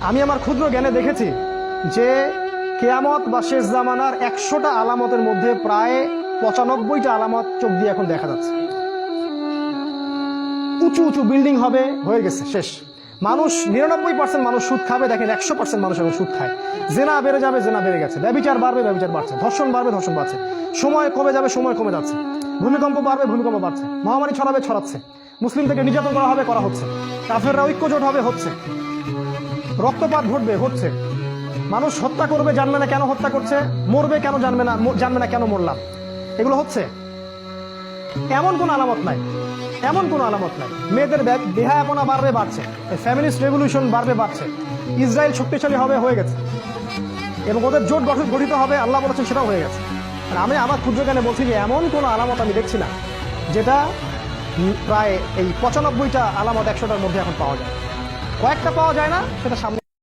আমি আমার ক্ষুদ্র জ্ঞানে দেখেছি যে কিয়ামত বা শেষ জামানার 100টা আলামতের মধ্যে প্রায় 95টা আলামত চোখ দিয়ে এখন দেখা যাচ্ছে। উঁচু উঁচু বিল্ডিং হবে, হয়ে গেছে, শেষ। মানুষ 99% মানুষ সুদ খাবে, দেখেন 100% মানুষ এখন সুদ খায়। জেনা বেড়ে যাবে, জেনা বেড়ে গেছে। ব্যভিচার বাড়বে, ব্যভিচার বাড়ছে। ধর্ষণ বাড়বে, ধর্ষণ বাড়ছে। সময় কমে যাবে, সময় কমে যাচ্ছে। ভূমিকম্প বাড়বে, ভূমিকম্প বাড়ছে। মহামারী ছড়াবে, ছড়াচ্ছে। মুসলিম থেকে নির্যাতন করা হবে, করা হচ্ছে। কাফেররা ঐক্যজোট হবে, হচ্ছে। রক্তপাত ঘটবে, হচ্ছে। মানুষ হত্যা করবে, জানবে না কেন হত্যা করছে। মরবে কেন, জানবে না কেন মরলাম। এগুলো হচ্ছে। এমন কোন আলামত নাই, এমন কোন আলামত নাই। মেয়েদের দেহায়াপনা বাড়বে, বাড়ছে। ফ্যামিলিস্ট রেভলিউশন বাড়বে, বাড়ছে। ইসরায়েল শক্তিশালী হবে, হয়ে গেছে। এবং ওদের জোট গঠিত হবে, আল্লাহ বলেছেন, সেটাও হয়ে গেছে। আর আমি আমার ক্ষুদ্র জ্ঞানে বলছি যে এমন কোন আলামত আমি দেখছি না যেটা প্রায় এই 95টা আলামত 100টার মধ্যে এখন পাওয়া যায়। কয়েকটা পাওয়া যায় না, সেটা সামনে